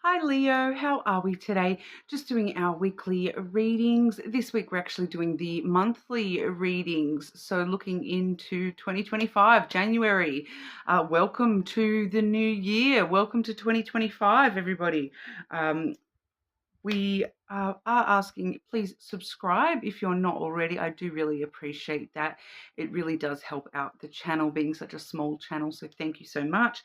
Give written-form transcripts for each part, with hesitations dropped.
Hi Leo, how are we today? Just doing our weekly readings. This week we're actually doing the monthly readings. So looking into 2025, January. Welcome to the new year. Welcome to 2025, everybody. We are asking, please subscribe if you're not already. I do really appreciate that. It really does help out the channel being such a small channel. So thank you so much.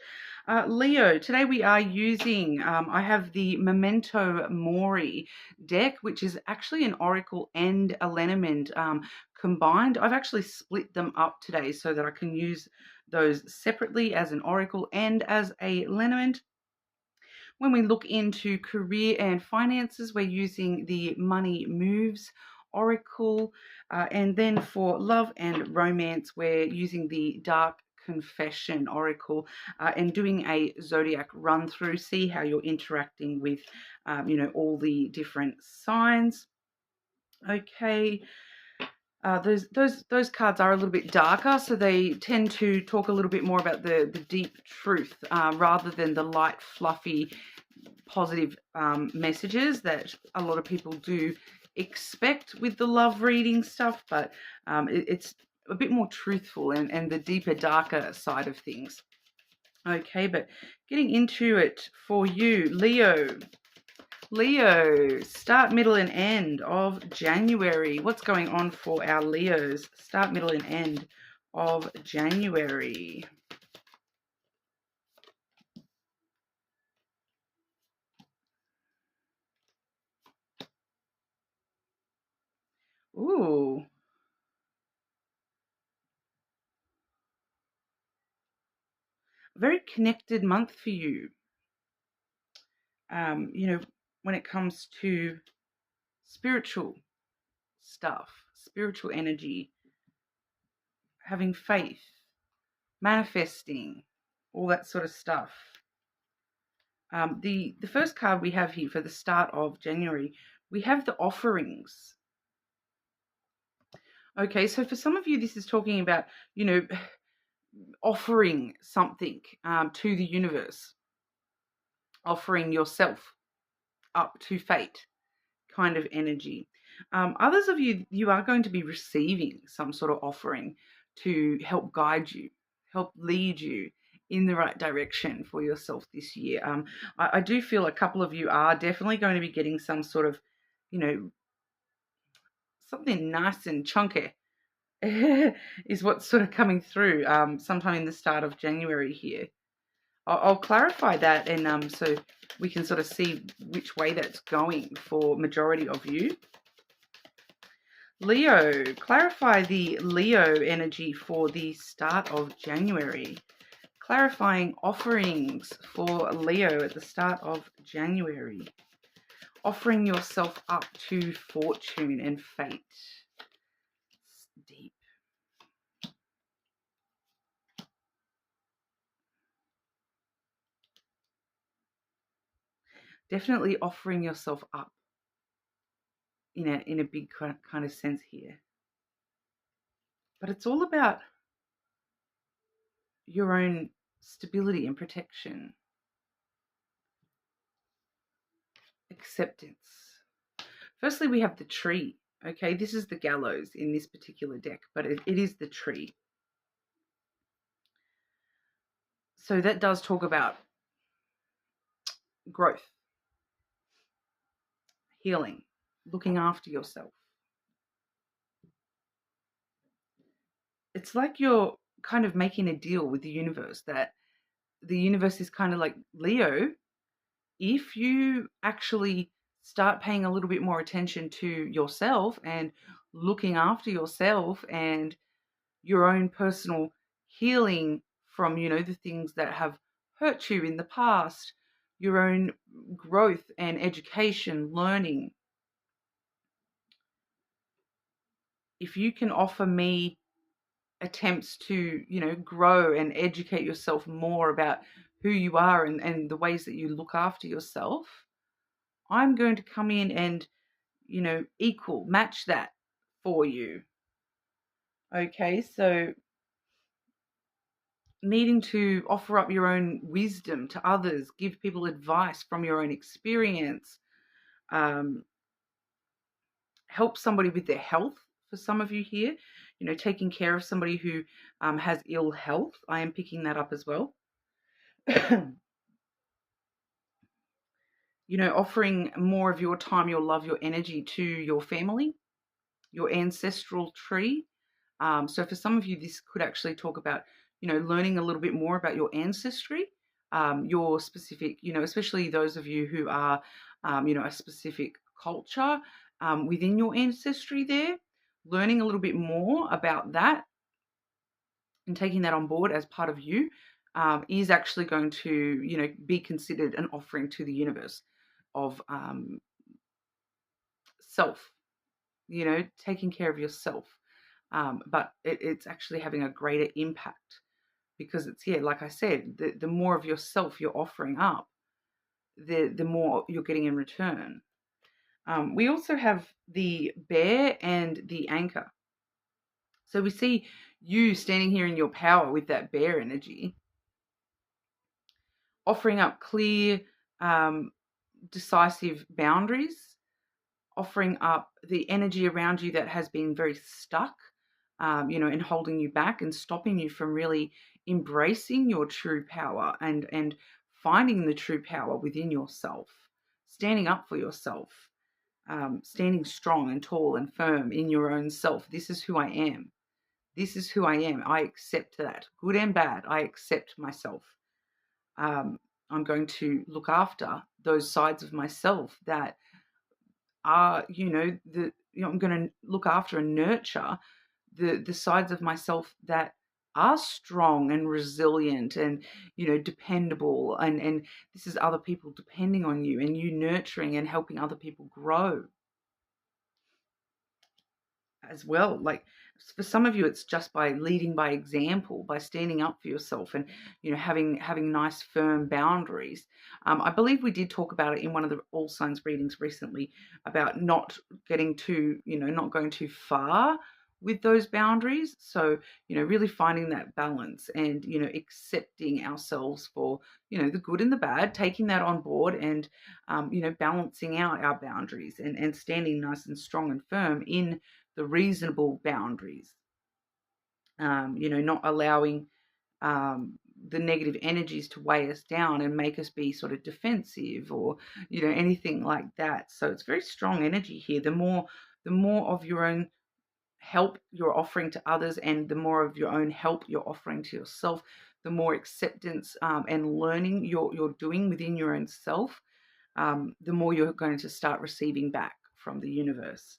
Leo, today we are using, I have the Memento Mori deck, which is actually an Oracle and a Lenormand combined. I've actually split them up today so that I can use those separately as an Oracle and as a Lenormand. When we look into career and finances, we're using the Money Moves Oracle. And then for love and romance, we're using the Dark Confession Oracle and doing a zodiac run through, see how you're interacting with, all the different signs. Okay. Those cards are a little bit darker, so they tend to talk a little bit more about the deep truth rather than the light, fluffy, positive messages that a lot of people do expect with the love reading stuff, but it's a bit more truthful and the deeper, darker side of things. Okay, but getting into it for you, Leo. Leo, start, middle, and end of January. What's going on for our Leos? Start, middle, and end of January. Ooh. Very connected month for you. When it comes to spiritual stuff, spiritual energy, having faith, manifesting, all that sort of stuff. The first card we have here for the start of January, we have the offerings. Okay, so for some of you, this is talking about, offering something to the universe, offering yourself up to fate kind of energy. Others of you, you are going to be receiving some sort of offering to help guide you, help lead you in the right direction for yourself this year. I do feel a couple of you are definitely going to be getting some sort of, something nice and chunky is what's sort of coming through sometime in the start of January here. I'll clarify that and so we can sort of see which way that's going for majority of you. Leo, clarify the Leo energy for the start of January. Clarifying offerings for Leo at the start of January. Offering yourself up to fortune and fate. It's deep. Definitely offering yourself up in a big kind of sense here. But it's all about your own stability and protection. Acceptance. Firstly, we have the tree. Okay, this is the gallows in this particular deck, but it is the tree. So that does talk about growth, healing, looking after yourself. It's like you're kind of making a deal with the universe that the universe is kind of like, Leo, if you actually start paying a little bit more attention to yourself and looking after yourself and your own personal healing from, the things that have hurt you in the past, your own growth and education, learning. If you can offer me attempts to, grow and educate yourself more about who you are and the ways that you look after yourself, I'm going to come in and, match that for you. Okay, so needing to offer up your own wisdom to others, give people advice from your own experience, um, help somebody with their health. For some of you here, taking care of somebody who has ill health. I am picking that up as well. Offering more of your time, your love, your energy to your family, your ancestral tree. So for some of you, this could actually talk about, learning a little bit more about your ancestry, your specific, especially those of you who are, a specific culture within your ancestry there, learning a little bit more about that and taking that on board as part of you is actually going to, be considered an offering to the universe of self, taking care of yourself. But it's actually having a greater impact because it's, like I said, the more of yourself you're offering up, the more you're getting in return. We also have the bear and the anchor. So we see you standing here in your power with that bear energy, offering up clear, decisive boundaries, offering up the energy around you that has been very stuck, and holding you back and stopping you from really embracing your true power and finding the true power within yourself, standing up for yourself, standing strong and tall and firm in your own self. This is who I am. This is who I am. I accept that. Good and bad, I accept myself. I'm going to look after those sides of myself that are, I'm going to look after and nurture the sides of myself that are strong and resilient and, dependable. And this is other people depending on you and you nurturing and helping other people grow as well. Like for some of you, it's just by leading by example, by standing up for yourself and, having nice firm boundaries. I believe we did talk about it in one of the all signs readings recently about not getting too, not going too far with those boundaries. So, really finding that balance and, accepting ourselves for, the good and the bad, taking that on board and, balancing out our boundaries and standing nice and strong and firm in the reasonable boundaries, not allowing the negative energies to weigh us down and make us be sort of defensive or, anything like that. So it's very strong energy here. The more of your own help you're offering to others and the more of your own help you're offering to yourself, the more acceptance and learning you're doing within your own self, the more you're going to start receiving back from the universe.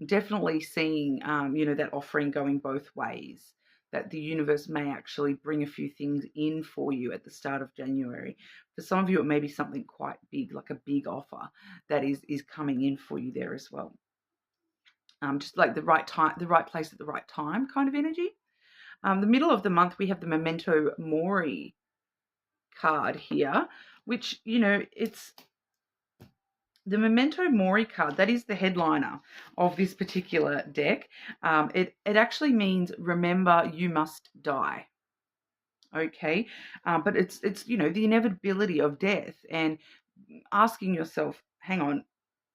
Definitely seeing, that offering going both ways, that the universe may actually bring a few things in for you at the start of January. For some of you, it may be something quite big, like a big offer that is coming in for you there as well. Just like the right time, the right place at the right time kind of energy. The middle of the month, we have the Memento Mori card here, which, it's the Memento Mori card. That is the headliner of this particular deck. It actually means remember you must die. Okay, but it's the inevitability of death and asking yourself, hang on,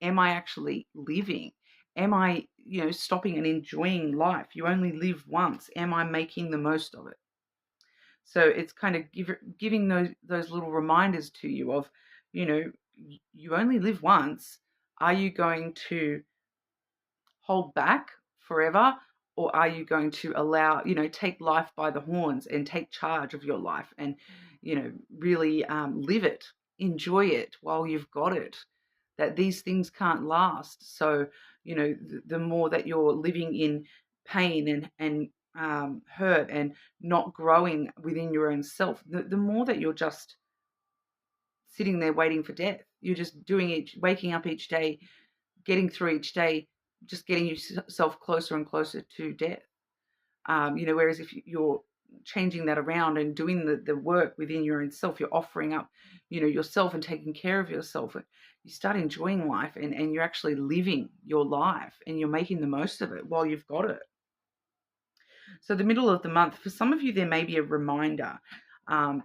am I actually living? Am I, stopping and enjoying life? You only live once. Am I making the most of it? So it's kind of giving those little reminders to you of, you only live once. Are you going to hold back forever? Or are you going to allow, take life by the horns and take charge of your life and, really live it, enjoy it while you've got it? That these things can't last. So, the more that you're living in pain and hurt and not growing within your own self, the more that you're just sitting there waiting for death. You're just waking up each day, getting through each day, just getting yourself closer and closer to death. Whereas if you're changing that around and doing the work within your own self, you're offering up, yourself and taking care of yourself. You start enjoying life and you're actually living your life and you're making the most of it while you've got it. So the middle of the month, for some of you, there may be a reminder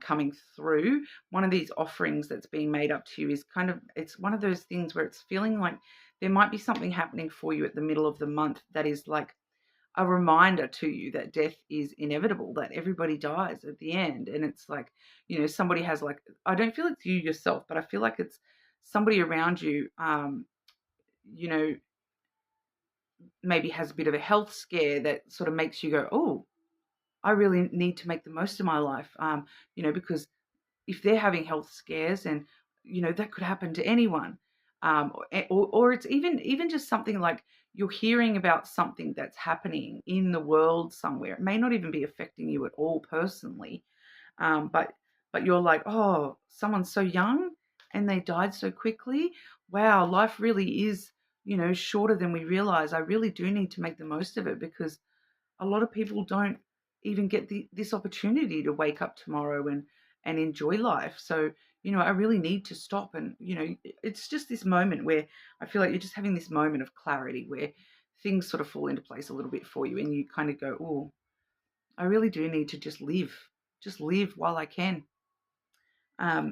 coming through. One of these offerings that's being made up to you is it's one of those things where it's feeling like there might be something happening for you at the middle of the month that is like a reminder to you that death is inevitable, that everybody dies at the end. And it's like, somebody has like, I don't feel it's you yourself, but I feel like it's somebody around you, you know, maybe has a bit of a health scare that sort of makes you go, oh, I really need to make the most of my life, because if they're having health scares, and that could happen to anyone, or it's even just something like you're hearing about something that's happening in the world somewhere. It may not even be affecting you at all personally, but you're like, oh, someone's so young and they died so quickly. Wow, life really is shorter than we realize. I really do need to make the most of it, because a lot of people don't even get this opportunity to wake up tomorrow and enjoy life. So, I really need to stop. And, it's just this moment where I feel like you're just having this moment of clarity where things sort of fall into place a little bit for you. And you kind of go, oh, I really do need to just live while I can.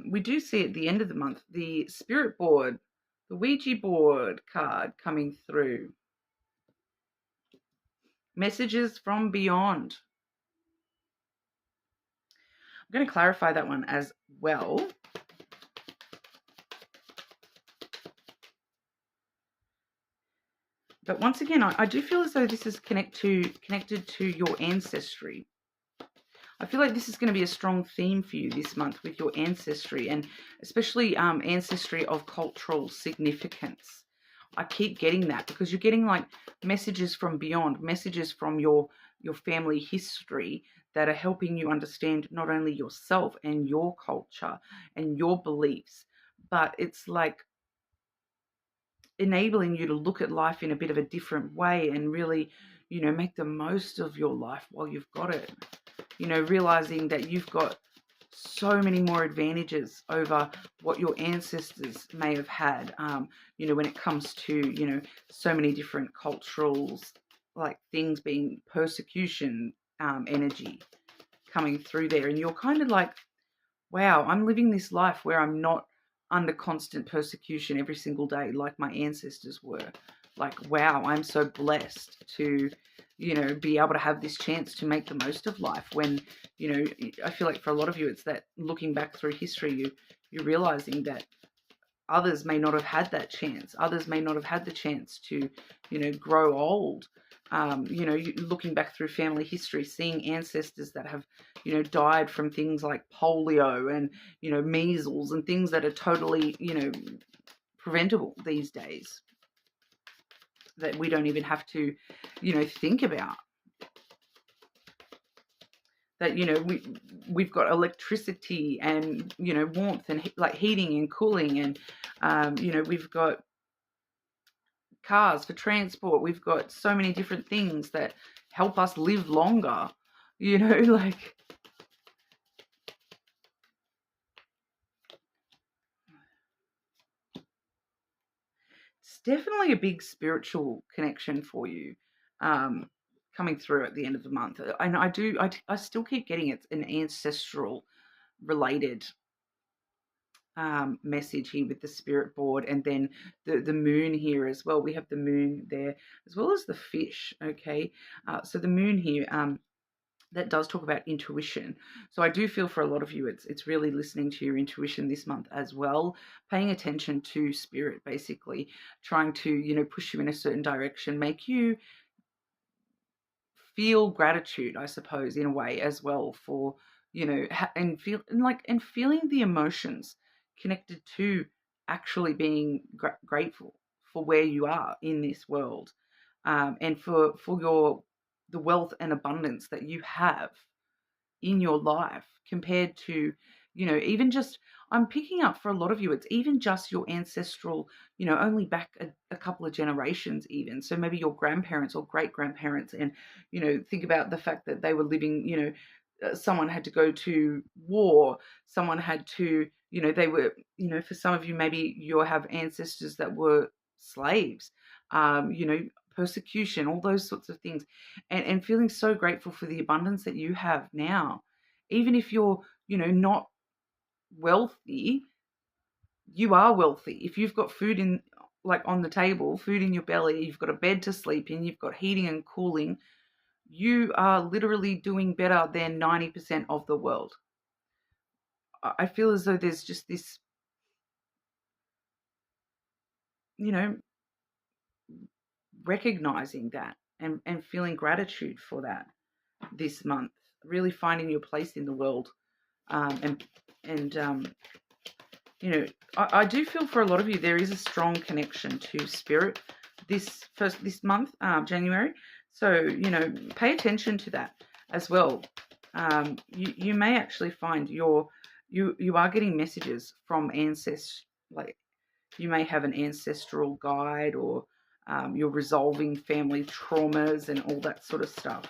We do see at the end of the month, the spirit board, the Ouija board card coming through. Messages from beyond. I'm going to clarify that one as well. But once again, I do feel as though this is connected to your ancestry. I feel like this is going to be a strong theme for you this month with your ancestry, and especially ancestry of cultural significance. I keep getting that because you're getting like messages from beyond, messages from your family history that are helping you understand not only yourself and your culture and your beliefs, but it's like enabling you to look at life in a bit of a different way and really, make the most of your life while you've got it. Realizing that you've got so many more advantages over what your ancestors may have had, when it comes to, so many different cultural like things being persecution, energy coming through there. And you're kind of like, wow, I'm living this life where I'm not under constant persecution every single day like my ancestors were. Like, wow, I'm so blessed to, be able to have this chance to make the most of life when, I feel like for a lot of you, it's that looking back through history, you're realizing that others may not have had that chance. Others may not have had the chance to, grow old. Looking back through family history, seeing ancestors that have, died from things like polio and, measles and things that are totally, preventable these days, that we don't even have to, think about. That, we've got electricity and, warmth and like heating and cooling, and, we've got cars for transport. We've got so many different things that help us live longer, like. It's definitely a big spiritual connection for you, coming through at the end of the month. And I still keep getting it's an ancestral related message here with the spirit board, and then the moon here as well. We have the moon there as well as the fish. Okay, so the moon here, that does talk about intuition. So I do feel for a lot of you, it's really listening to your intuition this month as well, paying attention to spirit, basically trying to push you in a certain direction, make you feel gratitude, I suppose, in a way as well for, and feeling the emotions connected to actually being grateful for where you are in this world, and for the wealth and abundance that you have in your life compared to, even just, I'm picking up for a lot of you, it's even just your ancestral, only back a couple of generations even. So maybe your grandparents or great grandparents, and, think about the fact that they were living, someone had to go to war, someone had to, they were, for some of you, maybe you have ancestors that were slaves, persecution, all those sorts of things, and feeling so grateful for the abundance that you have now. Even if you're, not wealthy, you are wealthy. If you've got food in, like on the table, food in your belly, you've got a bed to sleep in, you've got heating and cooling, you are literally doing better than 90% of the world. I feel as though there's just this, you know, recognizing that and feeling gratitude for that this month, really finding your place in the world. And I do feel for a lot of you, there is a strong connection to spirit this month, January. So, pay attention to that as well. You may actually find you are getting messages from ancestors. Like, you may have an ancestral guide, or you're resolving family traumas and all that sort of stuff.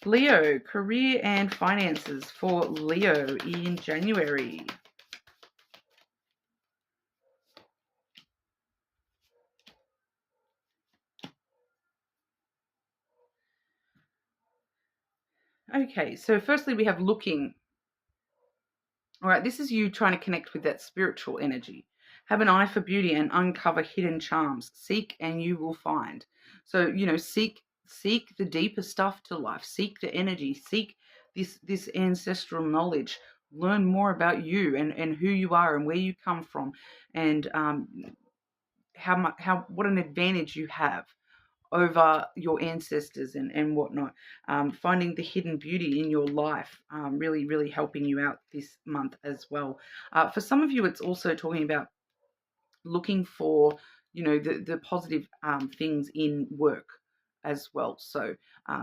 Leo, career and finances for Leo in January. Okay, so firstly we have looking. All right, this is you trying to connect with that spiritual energy. Have an eye for beauty and uncover hidden charms. Seek and you will find. So, seek the deeper stuff to life. Seek the energy. Seek this ancestral knowledge. Learn more about you and who you are and where you come from, and what an advantage you have over your ancestors and whatnot. Finding the hidden beauty in your life, really, really helping you out this month as well. For some of you, it's also talking about looking for, the positive things in work as well. So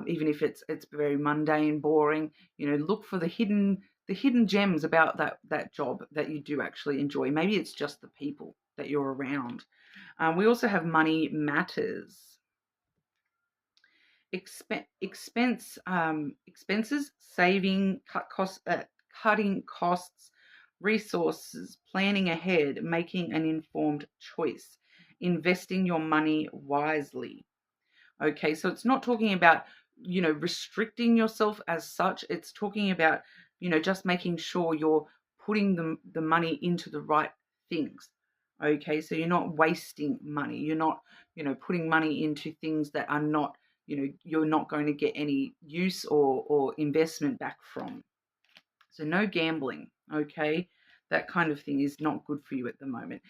even if it's very mundane, boring, look for the hidden gems about that job that you do actually enjoy. Maybe it's just the people that you're around. We also have money matters. Expenses, saving, cutting costs, resources, planning ahead, making an informed choice, investing your money wisely. Okay, so it's not talking about, restricting yourself as such. It's talking about, just making sure you're putting the money into the right things. Okay, so you're not wasting money. You're not, putting money into things that are not, you're not going to get any use or investment back from. So no gambling, okay? That kind of thing is not good for you at the moment.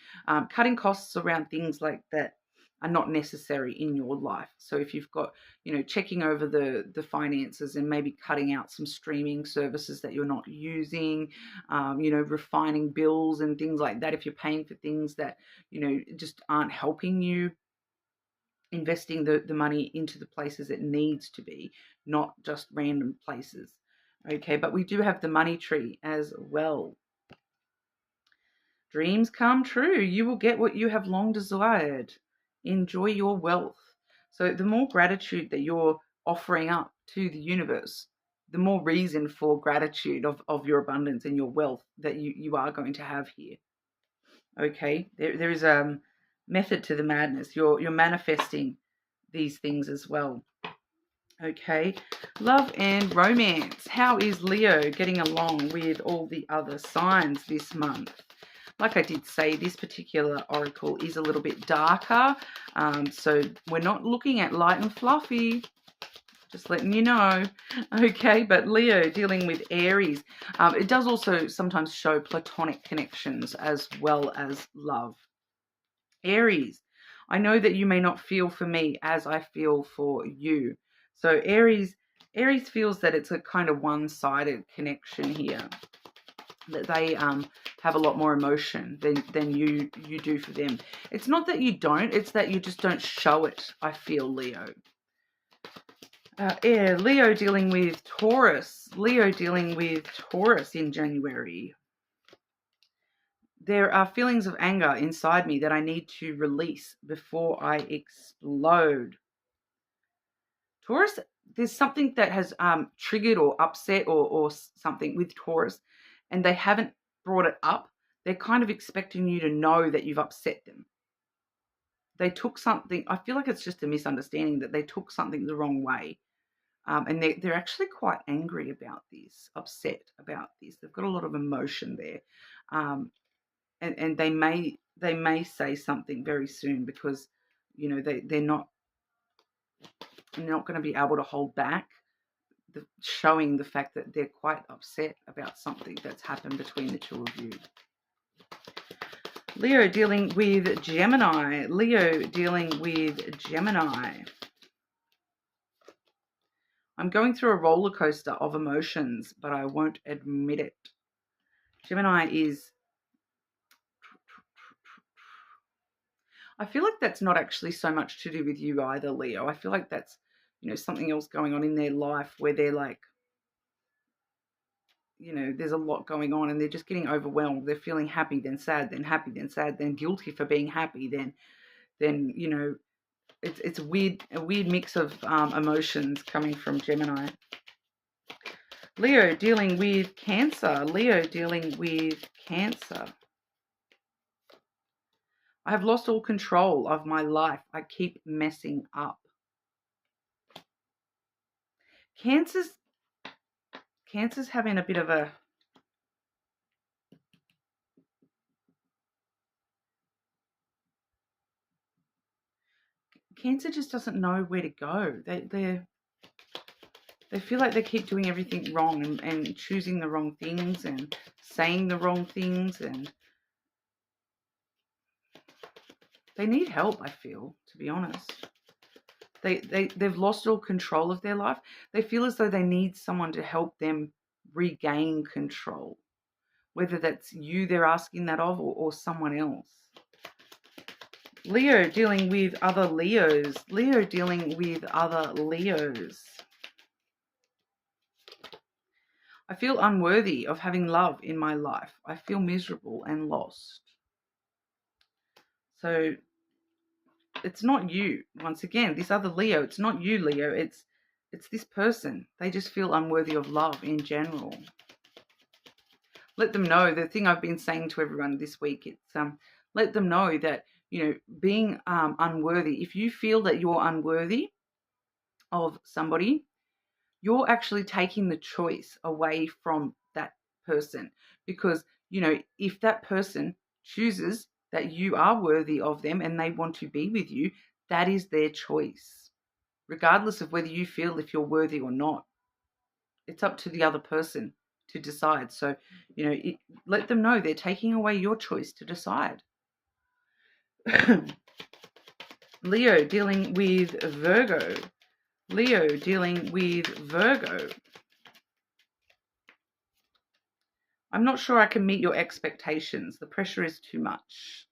Cutting costs around things like that are not necessary in your life. So if you've got, checking over the finances and maybe cutting out some streaming services that you're not using, refining bills and things like that. If you're paying for things that, just aren't helping you, investing the money into the places it needs to be, not just random places. Okay, but we do have the money tree as well. Dreams come true. You will get what you have long desired. Enjoy your wealth. So the more gratitude that you're offering up to the universe, the more reason for gratitude of your abundance and your wealth that you are going to have here. Okay, there is a method to the madness. You're manifesting these things as well. Okay, love and romance. How is Leo getting along with all the other signs this month? Like I did say, this particular oracle is a little bit darker. So we're not looking at light and fluffy. Just letting you know. Okay, but Leo dealing with Aries. It does also sometimes show platonic connections as well as love. Aries, I know that you may not feel for me as I feel for you. So Aries feels that it's a kind of one-sided connection here. That they have a lot more emotion than you do for them. It's not that you don't, it's that you just don't show it, I feel, Leo. Leo dealing with Taurus. Leo dealing with Taurus in January. There are feelings of anger inside me that I need to release before I explode. Taurus, there's something that has triggered or upset or something with Taurus, and they haven't brought it up. They're kind of expecting you to know that you've upset them. they took something. I feel like it's just a misunderstanding that they took something the wrong way. And they're actually quite angry about this, upset about this. They've got a lot of emotion there. And they may say something very soon because, they're not going to be able to hold back, showing the fact that they're quite upset about something that's happened between the two of you. Leo dealing with Gemini. Leo dealing with Gemini. I'm going through a roller coaster of emotions, but I won't admit it. Gemini is... I feel like that's not actually so much to do with you either, Leo. I feel like that's, something else going on in their life where they're like, there's a lot going on and they're just getting overwhelmed. They're feeling happy, then sad, then happy, then sad, then guilty for being happy, then it's a weird mix of emotions coming from Gemini. Leo dealing with Cancer. Leo dealing with Cancer. I have lost all control of my life. I keep messing up. Cancer's having a bit of a... Cancer just doesn't know where to go. They feel like they keep doing everything wrong and choosing the wrong things and saying the wrong things, and they need help, I feel, to be honest. They've lost all control of their life. They feel as though they need someone to help them regain control, whether that's you they're asking that of or someone else. Leo dealing with other Leos. Leo dealing with other Leos. I feel unworthy of having love in my life. I feel miserable and lost. So it's not you. Once again, this other Leo, it's not you, Leo. It's this person. They just feel unworthy of love in general. Let them know, the thing I've been saying to everyone this week, it's let them know that, being unworthy, if you feel that you're unworthy of somebody, you're actually taking the choice away from that person. Because, if that person chooses that you are worthy of them and they want to be with you, that is their choice, regardless of whether you feel if you're worthy or not. It's up to the other person to decide. So, let them know they're taking away your choice to decide. Leo dealing with Virgo. Leo dealing with Virgo. I'm not sure I can meet your expectations. The pressure is too much.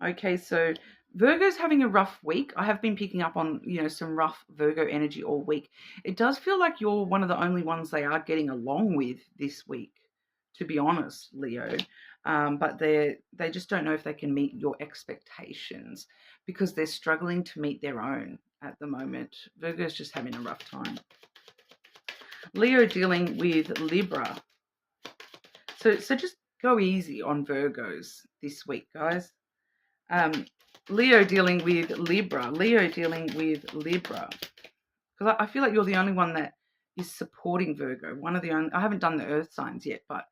Okay, so Virgo's having a rough week. I have been picking up on, some rough Virgo energy all week. It does feel like you're one of the only ones they are getting along with this week, to be honest, Leo. But they just don't know if they can meet your expectations because they're struggling to meet their own at the moment. Virgo's just having a rough time. Leo dealing with Libra. So just go easy on Virgos this week, guys. Leo dealing with Libra. Leo dealing with Libra. Because I feel like you're the only one that is supporting Virgo. One of the only... I haven't done the earth signs yet, but,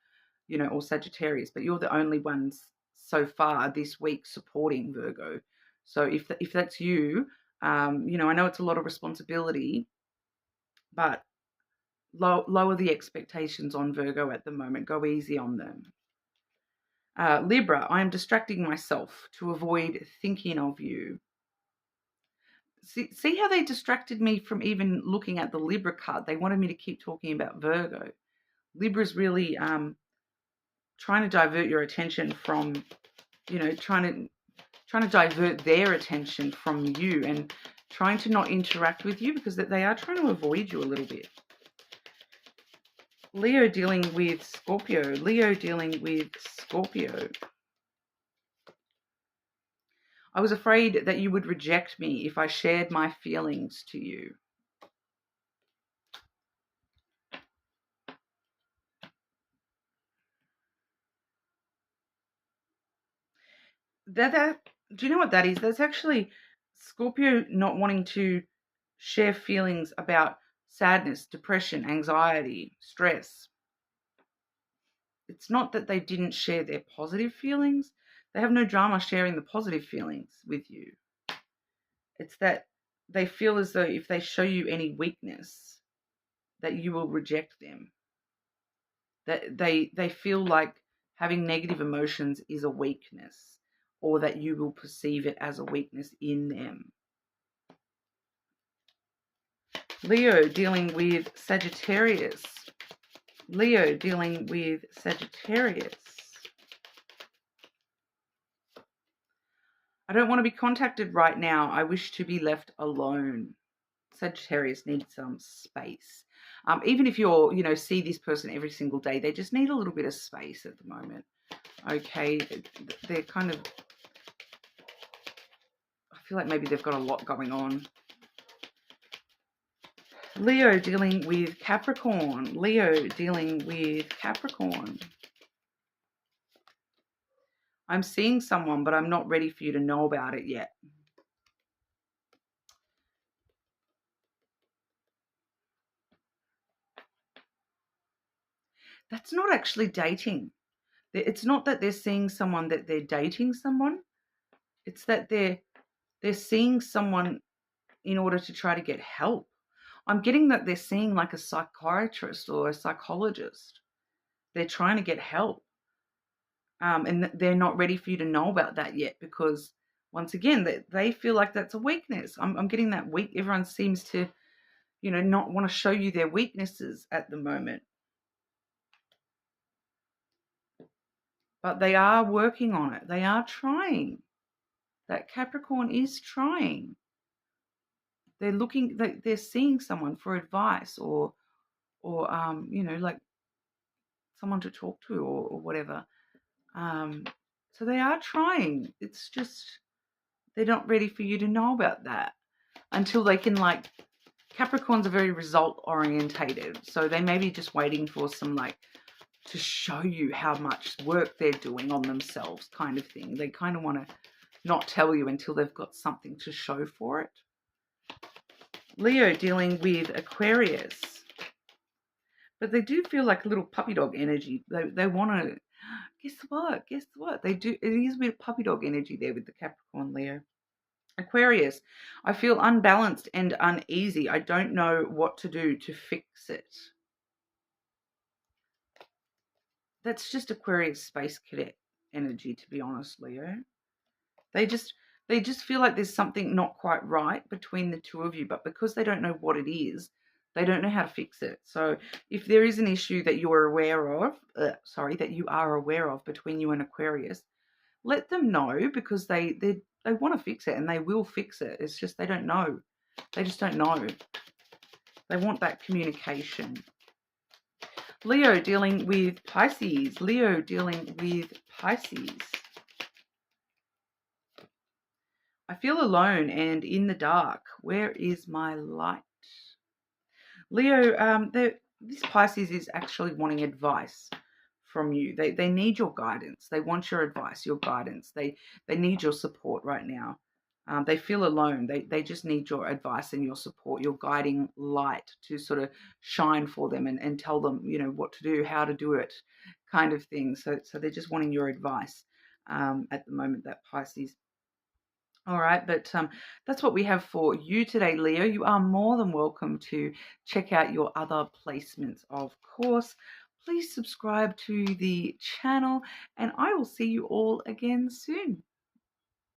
or Sagittarius. But you're the only ones so far this week supporting Virgo. So if that's you, I know it's a lot of responsibility, but lower the expectations on Virgo at the moment. Go easy on them. Libra, I am distracting myself to avoid thinking of you. See how they distracted me from even looking at the Libra card? They wanted me to keep talking about Virgo. Libra's really trying to divert your attention from, trying to divert their attention from you and trying to not interact with you because they are trying to avoid you a little bit. Leo dealing with Scorpio. Leo dealing with Scorpio. I was afraid that you would reject me if I shared my feelings to you. Do you know what that is? That's actually Scorpio not wanting to share feelings about sadness, depression, anxiety, stress. It's not that they didn't share their positive feelings. They have no drama sharing the positive feelings with you. It's that they feel as though if they show you any weakness, that you will reject them. That they feel like having negative emotions is a weakness, or that you will perceive it as a weakness in them. Leo dealing with Sagittarius. Leo dealing with Sagittarius. I don't want to be contacted right now. I wish to be left alone. Sagittarius needs some space. Even if you're, see this person every single day, they just need a little bit of space at the moment. Okay, they're kind of, I feel like maybe they've got a lot going on. Leo dealing with Capricorn. Leo dealing with Capricorn. I'm seeing someone, but I'm not ready for you to know about it yet. That's not actually dating. It's not that they're seeing someone that they're dating someone. It's that they're seeing someone in order to try to get help. I'm getting that they're seeing like a psychiatrist or a psychologist. They're trying to get help. And they're not ready for you to know about that yet because, once again, they feel like that's a weakness. I'm getting that weak. Everyone seems to, not want to show you their weaknesses at the moment. But they are working on it. They are trying. That Capricorn is trying. They're looking, they're seeing someone for advice or like someone to talk to or whatever. So they are trying. It's just they're not ready for you to know about that until they can, Capricorns are very result orientated. So they may be just waiting for some to show you how much work they're doing on themselves kind of thing. They kind of want to not tell you until they've got something to show for it. Leo dealing with Aquarius. But they do feel like a little puppy dog energy. They want to, guess what? They do. It is a bit of puppy dog energy there with the Capricorn, Leo. Aquarius, I feel unbalanced and uneasy. I don't know what to do to fix it. That's just Aquarius space cadet energy, to be honest, Leo. They just feel like there's something not quite right between the two of you, but because they don't know what it is, they don't know how to fix it. So if there is an issue that you're aware of, that you are aware of between you and Aquarius, let them know because they want to fix it and they will fix it. It's just they don't know. They just don't know. They want that communication. Leo dealing with Pisces. Leo dealing with Pisces. I feel alone and in the dark. Where is my light? Leo, this Pisces is actually wanting advice from you. They need your guidance. They want your advice, your guidance. They need your support right now. They feel alone. They just need your advice and your support, your guiding light to sort of shine for them and tell them, what to do, how to do it, kind of thing. So they're just wanting your advice at the moment, that Pisces. All right, but that's what we have for you today, Leo. You are more than welcome to check out your other placements, of course. Please subscribe to the channel, and I will see you all again soon.